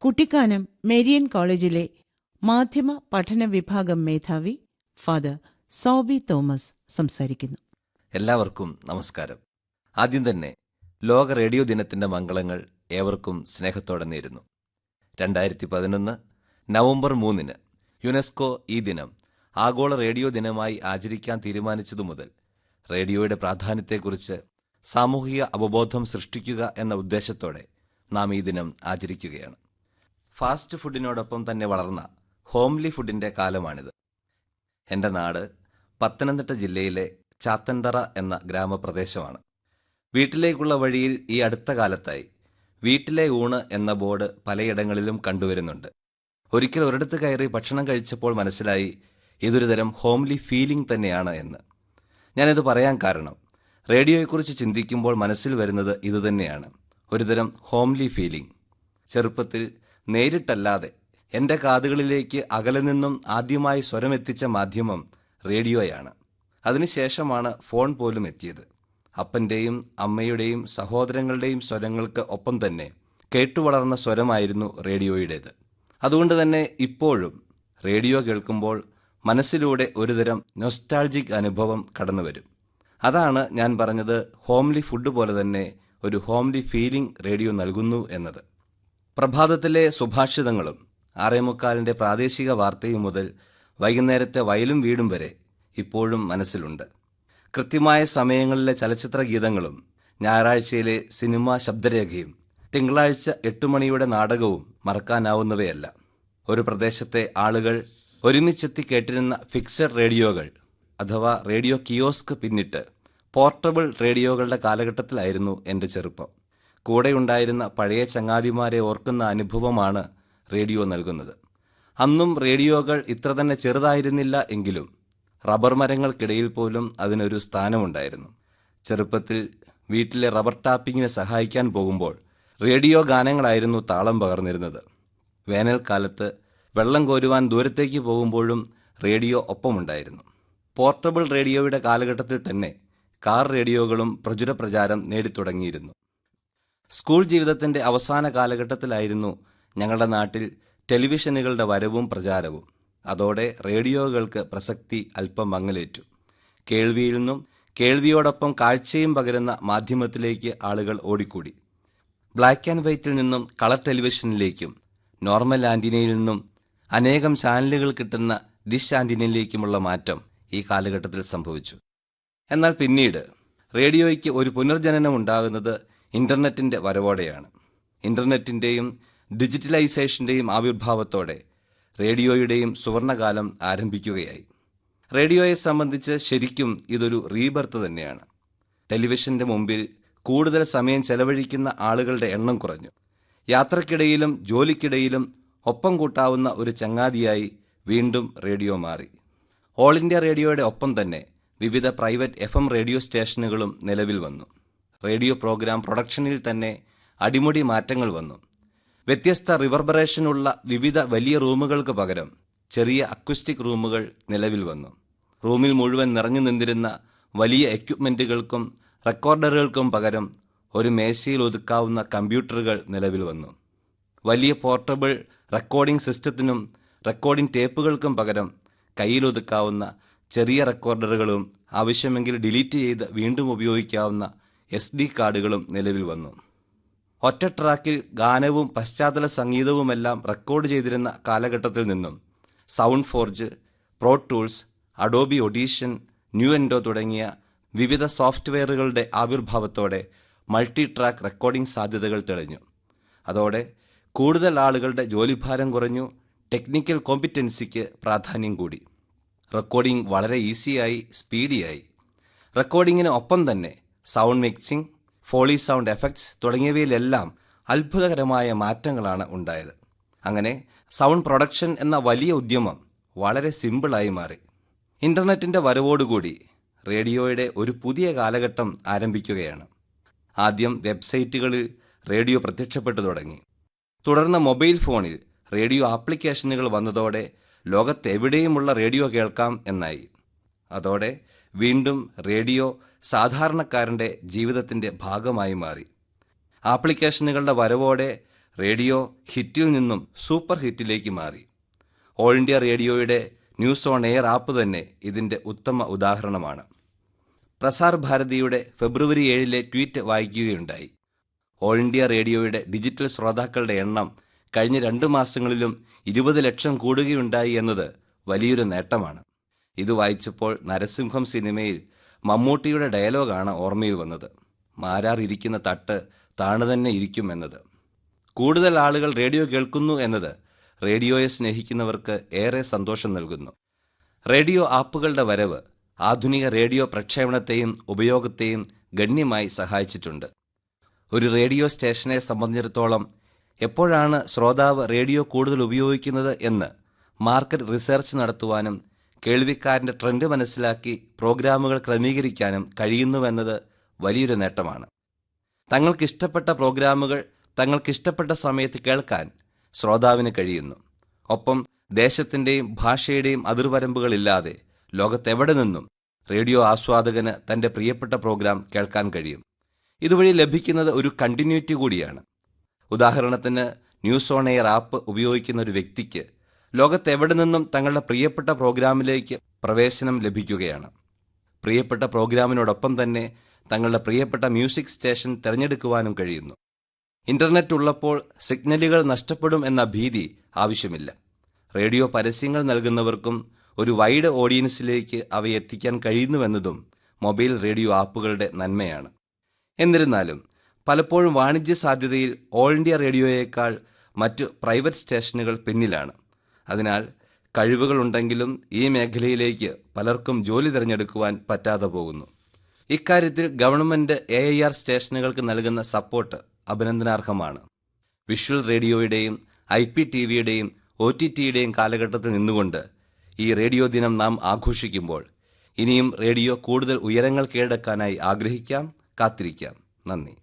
Kuttikkanam Marian കോളേജിലെ മാധ്യമ പഠന വിഭാഗം മേധാവി ഫാദർ സോബി തോമസ് സംസാരിക്കുന്നു. എല്ലാവർക്കും നമസ്കാരം. ആദ്യം തന്നെ ലോക റേഡിയോ ദിനത്തിന്റെ മംഗളങ്ങൾ ഏവർക്കും സ്നേഹത്തോടെ നേരുന്നു. 2011 നവംബർ 3 യുനെസ്കോ ഈ ദിനം ആഗോള റേഡിയോ ദിനമായി ആചരിക്കാൻ തീരുമാനിച്ചതു മുതൽ റേഡിയോയുടെ പ്രാധാന്യത്തെക്കുറിച്ച് സാമൂഹിക അവബോധം സൃഷ്ടിക്കുക എന്ന ഉദ്ദേശത്തോടെ നാം ഈ ദിനം ആചരിക്കുകയാണ്. ഫാസ്റ്റ് ഫുഡിനോടൊപ്പം തന്നെ വളർന്ന ഹോംലി ഫുഡിന്റെ കാലമാണിത്. എൻ്റെ നാട് പത്തനംതിട്ട ജില്ലയിലെ ചാത്തൻതറ എന്ന ഗ്രാമപ്രദേശമാണ്. വീട്ടിലേക്കുള്ള വഴിയിൽ ഈ അടുത്ത കാലത്തായി വീട്ടിലെ ഊണ് എന്ന ബോർഡ് പലയിടങ്ങളിലും കണ്ടുവരുന്നുണ്ട്. ഒരിക്കൽ ഒരിടത്ത് കയറി ഭക്ഷണം കഴിച്ചപ്പോൾ മനസ്സിലായി ഇതൊരു തരം ഹോംലി ഫീലിംഗ് തന്നെയാണ് എന്ന്. ഞാനിത് പറയാൻ കാരണം റേഡിയോയെക്കുറിച്ച് ചിന്തിക്കുമ്പോൾ മനസ്സിൽ വരുന്നത് ഇതുതന്നെയാണ്, ഒരുതരം ഹോംലി ഫീലിംഗ്. ചെറുപ്പത്തിൽ നേരിട്ടല്ലാതെ എൻ്റെ കാതുകളിലേക്ക് അകലെ നിന്നും ആദ്യമായി സ്വരമെത്തിച്ച മാധ്യമം റേഡിയോയാണ്. അതിനുശേഷമാണ് ഫോൺ പോലും എത്തിയത്. അപ്പൻ്റെയും അമ്മയുടെയും സഹോദരങ്ങളുടെയും സ്വരങ്ങൾക്ക് ഒപ്പം തന്നെ കേട്ടുവളർന്ന സ്വരമായിരുന്നു റേഡിയോയുടേത്. അതുകൊണ്ട് തന്നെ ഇപ്പോഴും റേഡിയോ കേൾക്കുമ്പോൾ മനസ്സിലൂടെ ഒരുതരം നൊസ്റ്റാൾജിക് അനുഭവം കടന്നുവരും. അതാണ് ഞാൻ പറഞ്ഞത്, ഹോംലി ഫുഡ് പോലെ തന്നെ ഒരു ഹോംലി ഫീലിംഗ് റേഡിയോ നൽകുന്നു എന്നത്. പ്രഭാതത്തിലെ സുഭാഷിതങ്ങളും 6:45 പ്രാദേശിക വാർത്തയും മുതൽ വൈകുന്നേരത്തെ വയലും വീടും വരെ ഇപ്പോഴും മനസ്സിലുണ്ട്. കൃത്യമായ സമയങ്ങളിലെ ചലച്ചിത്ര ഗീതങ്ങളും ഞായറാഴ്ചയിലെ സിനിമാ ശബ്ദരേഖയും തിങ്കളാഴ്ച 8 മണിയുടെ നാടകവും മറക്കാനാവുന്നവയല്ല. ഒരു പ്രദേശത്തെ ആളുകൾ ഒരുമിച്ചെത്തി കേട്ടിരുന്ന ഫിക്സഡ് റേഡിയോകൾ അഥവാ റേഡിയോ കിയോസ്ക് പിന്നിട്ട് പോർട്ടബിൾ റേഡിയോകളുടെ കാലഘട്ടത്തിലായിരുന്നു എൻ്റെ ചെറുപ്പം. കൂടെയുണ്ടായിരുന്ന പഴയ ചങ്ങാതിമാരെ ഓർക്കുന്ന അനുഭവമാണ് റേഡിയോ നൽകുന്നത്. അന്നും റേഡിയോകൾ ഇത്ര തന്നെ ചെറുതായിരുന്നില്ല എങ്കിലും റബ്ബർ മരങ്ങൾക്കിടയിൽ പോലും അതിനൊരു സ്ഥാനമുണ്ടായിരുന്നു. ചെറുപ്പത്തിൽ വീട്ടിലെ റബ്ബർ ടാപ്പിങ്ങിന് സഹായിക്കാൻ പോകുമ്പോൾ റേഡിയോ ഗാനങ്ങളായിരുന്നു താളം പകർന്നിരുന്നത്. വേനൽക്കാലത്ത് വെള്ളം കോരുവാൻ ദൂരത്തേക്ക് പോകുമ്പോഴും റേഡിയോ ഒപ്പമുണ്ടായിരുന്നു. പോർട്ടബിൾ റേഡിയോയുടെ കാലഘട്ടത്തിൽ തന്നെ കാർ റേഡിയോകളും പ്രചുര പ്രചാരം നേടിത്തുടങ്ങിയിരുന്നു. സ്കൂൾ ജീവിതത്തിൻ്റെ അവസാന കാലഘട്ടത്തിലായിരുന്നു ഞങ്ങളുടെ നാട്ടിൽ ടെലിവിഷനുകളുടെ വരവും പ്രചാരവും. അതോടെ റേഡിയോകൾക്ക് പ്രസക്തി അല്പം മങ്ങലേറ്റു. കേൾവിയിൽ നിന്നും കേൾവിയോടൊപ്പം കാഴ്ചയും പകരുന്ന മാധ്യമത്തിലേക്ക് ആളുകൾ ഓടിക്കൂടി. ബ്ലാക്ക് ആൻഡ് വൈറ്റിൽ നിന്നും കളർ ടെലിവിഷനിലേക്കും നോർമൽ ആന്റിനയിൽ നിന്നും അനേകം ചാനലുകൾ കിട്ടുന്ന ഡിഷ് ആന്റിനയിലേക്കുമുള്ള മാറ്റം ഈ കാലഘട്ടത്തിൽ സംഭവിച്ചു. എന്നാൽ പിന്നീട് റേഡിയോയ്ക്ക് ഒരു പുനർജനനം ഉണ്ടാകുന്നത് ഇൻ്റർനെറ്റിൻ്റെ വരവോടെയാണ്. ഇൻ്റർനെറ്റിൻ്റെയും ഡിജിറ്റലൈസേഷൻ്റെയും ആവിർഭാവത്തോടെ റേഡിയോയുടെയും സുവർണകാലം ആരംഭിക്കുകയായി. റേഡിയോയെ സംബന്ധിച്ച് ശരിക്കും ഇതൊരു റീബർത്ത് തന്നെയാണ്. ടെലിവിഷൻ്റെ മുമ്പിൽ കൂടുതൽ സമയം ചെലവഴിക്കുന്ന ആളുകളുടെ എണ്ണം കുറഞ്ഞു. യാത്രക്കിടയിലും ജോലിക്കിടയിലും ഒപ്പം കൂട്ടാവുന്ന ഒരു ചങ്ങാതിയായി വീണ്ടും റേഡിയോ മാറി. ഓൾ ഇന്ത്യ റേഡിയോയുടെ ഒപ്പം തന്നെ വിവിധ പ്രൈവറ്റ് FM റേഡിയോ സ്റ്റേഷനുകളും നിലവിൽ വന്നു. റേഡിയോ പ്രോഗ്രാം പ്രൊഡക്ഷനിൽ തന്നെ അടിമുടി മാറ്റങ്ങൾ വന്നു. വ്യത്യസ്ത റിവർബറേഷനുള്ള വിവിധ വലിയ റൂമുകൾക്ക് പകരം ചെറിയ അക്വിസ്റ്റിക് റൂമുകൾ നിലവിൽ വന്നു. റൂമിൽ മുഴുവൻ നിറഞ്ഞു നിന്നിരുന്ന വലിയ എക്യുപ്മെൻറ്റുകൾക്കും റെക്കോർഡറുകൾക്കും പകരം ഒരു മേശയിൽ ഒതുക്കാവുന്ന കമ്പ്യൂട്ടറുകൾ നിലവിൽ വന്നു. വലിയ പോർട്ടബിൾ റെക്കോർഡിംഗ് സിസ്റ്റത്തിനും റെക്കോർഡിംഗ് ടേപ്പുകൾക്കും പകരം കയ്യിലൊതുക്കാവുന്ന ചെറിയ റെക്കോർഡറുകളും ആവശ്യമെങ്കിൽ ഡിലീറ്റ് ചെയ്ത് വീണ്ടും ഉപയോഗിക്കാവുന്ന SD കാർഡുകളും നിലവിൽ വന്നു. ഒറ്റ ട്രാക്കിൽ ഗാനവും പശ്ചാത്തല സംഗീതവുമെല്ലാം റെക്കോർഡ് ചെയ്തിരുന്ന കാലഘട്ടത്തിൽ നിന്നും sound forge, pro tools, Adobe audition, Nuendo തുടങ്ങിയ വിവിധ സോഫ്റ്റ്വെയറുകളുടെ ആവിർഭാവത്തോടെ മൾട്ടി ട്രാക്ക് റെക്കോർഡിംഗ് സാധ്യതകൾ തെളിഞ്ഞു. അതോടെ കൂടുതൽ ആളുകളുടെ ജോലിഭാരം കുറഞ്ഞു, ടെക്നിക്കൽ കോമ്പിറ്റൻസിക്ക് പ്രാധാന്യം കൂടി. റെക്കോർഡിംഗ് വളരെ ഈസിയായി, സ്പീഡിയായി. റെക്കോർഡിങ്ങിന് ഒപ്പം തന്നെ sound mixing, foley sound effects തുടങ്ങിയവയിലെല്ലാം അത്ഭുതകരമായ മാറ്റങ്ങളാണ് ഉണ്ടായത്. അങ്ങനെ സൗണ്ട് പ്രൊഡക്ഷൻ എന്ന വലിയ ഉദ്യമം വളരെ സിമ്പിളായി മാറി. ഇൻ്റർനെറ്റിൻ്റെ വരവോടുകൂടി റേഡിയോയുടെ ഒരു പുതിയ കാലഘട്ടം ആരംഭിക്കുകയാണ്. ആദ്യം വെബ്സൈറ്റുകളിൽ റേഡിയോ പ്രത്യക്ഷപ്പെട്ടു തുടങ്ങി. തുടർന്ന് മൊബൈൽ ഫോണിൽ റേഡിയോ ആപ്ലിക്കേഷനുകൾ വന്നതോടെ ലോകത്തെവിടെയുമുള്ള റേഡിയോ കേൾക്കാം എന്നായി. അതോടെ വീണ്ടും റേഡിയോ സാധാരണക്കാരൻ്റെ ജീവിതത്തിൻ്റെ ഭാഗമായി മാറി. ആപ്ലിക്കേഷനുകളുടെ വരവോടെ റേഡിയോ ഹിറ്റിൽ നിന്നും സൂപ്പർ ഹിറ്റിലേക്ക് മാറി. ഓൾ ഇന്ത്യ റേഡിയോയുടെ ന്യൂസ് ഓൺ എയർ ആപ്പ് തന്നെ ഇതിൻ്റെ ഉത്തമ ഉദാഹരണമാണ്. പ്രസാർ ഭാരതിയുടെ ഫെബ്രുവരി 7 ട്വീറ്റ് വായിക്കുകയുണ്ടായി. ഓൾ ഇന്ത്യ റേഡിയോയുടെ ഡിജിറ്റൽ ശ്രോതാക്കളുടെ എണ്ണം കഴിഞ്ഞ 2 മാസങ്ങളിലും 20 ലക്ഷം കൂടുകയുണ്ടായി എന്നത് വലിയൊരു നേട്ടമാണ്. ഇത് വായിച്ചപ്പോൾ നരസിംഹം സിനിമയിൽ മമ്മൂട്ടിയുടെ ഡയലോഗാണ് ഓർമ്മയിൽ വന്നത്. മാരാർ ഇരിക്കുന്ന തട്ട് താണു തന്നെ ഇരിക്കും എന്നത്. കൂടുതൽ ആളുകൾ റേഡിയോ കേൾക്കുന്നു എന്നത് റേഡിയോയെ സ്നേഹിക്കുന്നവർക്ക് ഏറെ സന്തോഷം നൽകുന്നു. റേഡിയോ ആപ്പുകളുടെ വരവ് ആധുനിക റേഡിയോ പ്രക്ഷേപണത്തെയും ഉപയോഗത്തെയും ഗണ്യമായി സഹായിച്ചിട്ടുണ്ട്. ഒരു റേഡിയോ സ്റ്റേഷനെ സംബന്ധിച്ചിടത്തോളം എപ്പോഴാണ് ശ്രോതാവ് റേഡിയോ കൂടുതൽ ഉപയോഗിക്കുന്നത് എന്ന് മാർക്കറ്റ് റിസർച്ച് നടത്തുവാനും കേൾവിക്കാരൻ്റെ ട്രെൻഡ് മനസ്സിലാക്കി പ്രോഗ്രാമുകൾ ക്രമീകരിക്കാനും കഴിയുന്നുവെന്നത് വലിയൊരു നേട്ടമാണ്. തങ്ങൾക്കിഷ്ടപ്പെട്ട പ്രോഗ്രാമുകൾ തങ്ങൾക്കിഷ്ടപ്പെട്ട സമയത്ത് കേൾക്കാൻ ശ്രോതാവിന് കഴിയുന്നു. ഒപ്പം ദേശത്തിൻ്റെയും ഭാഷയുടെയും അതിർവരമ്പുകളില്ലാതെ ലോകത്തെവിടെ നിന്നും റേഡിയോ ആസ്വാദകന് തൻ്റെ പ്രിയപ്പെട്ട പ്രോഗ്രാം കേൾക്കാൻ കഴിയും. ഇതുവഴി ലഭിക്കുന്നത് ഒരു കണ്ടിന്യൂറ്റി കൂടിയാണ്. ഉദാഹരണത്തിന് ന്യൂസ് ഓൺ എയർ ആപ്പ് ഉപയോഗിക്കുന്ന ഒരു വ്യക്തിക്ക് ലോകത്തെവിടെ നിന്നും തങ്ങളുടെ പ്രിയപ്പെട്ട പ്രോഗ്രാമിലേക്ക് പ്രവേശനം ലഭിക്കുകയാണ്. പ്രിയപ്പെട്ട പ്രോഗ്രാമിനോടൊപ്പം തന്നെ തങ്ങളുടെ പ്രിയപ്പെട്ട മ്യൂസിക് സ്റ്റേഷൻ തിരഞ്ഞെടുക്കുവാനും കഴിയുന്നു. ഇന്റർനെറ്റ് ഉള്ളപ്പോൾ സിഗ്നലുകൾ നഷ്ടപ്പെടും എന്ന ഭീതി ആവശ്യമില്ല. റേഡിയോ പരസ്യങ്ങൾ നൽകുന്നവർക്കും ഒരു വൈഡ് ഓഡിയൻസിലേക്ക് അവയെ എത്തിക്കാൻ കഴിയുന്നുവെന്നതും മൊബൈൽ റേഡിയോ ആപ്പുകളുടെ നന്മയാണ്. എന്നിരുന്നാലും പലപ്പോഴും വാണിജ്യ സാധ്യതയിൽ ഓൾ ഇന്ത്യ റേഡിയോയേക്കാൾ മറ്റ് പ്രൈവറ്റ് സ്റ്റേഷനുകൾ പിന്നിലാണ്. അതിനാൽ കഴിവുകളുണ്ടെങ്കിലും ഈ മേഖലയിലേക്ക് പലർക്കും ജോലി തിരഞ്ഞെടുക്കുവാൻ പറ്റാതെ പോകുന്നു. ഇക്കാര്യത്തിൽ ഗവൺമെന്റ് AIR സ്റ്റേഷനുകൾക്ക് നൽകുന്ന സപ്പോർട്ട് അഭിനന്ദനാർഹമാണ്. വിഷ്വൽ റേഡിയോയുടെയും IPTVയുടെയും OTTയുടെയും കാലഘട്ടത്തിൽ നിന്നുകൊണ്ട് ഈ റേഡിയോ ദിനം നാം ആഘോഷിക്കുമ്പോൾ ഇനിയും റേഡിയോ കൂടുതൽ ഉയരങ്ങൾ കീഴടക്കാനായി ആഗ്രഹിക്കാം, കാത്തിരിക്കാം. നന്ദി.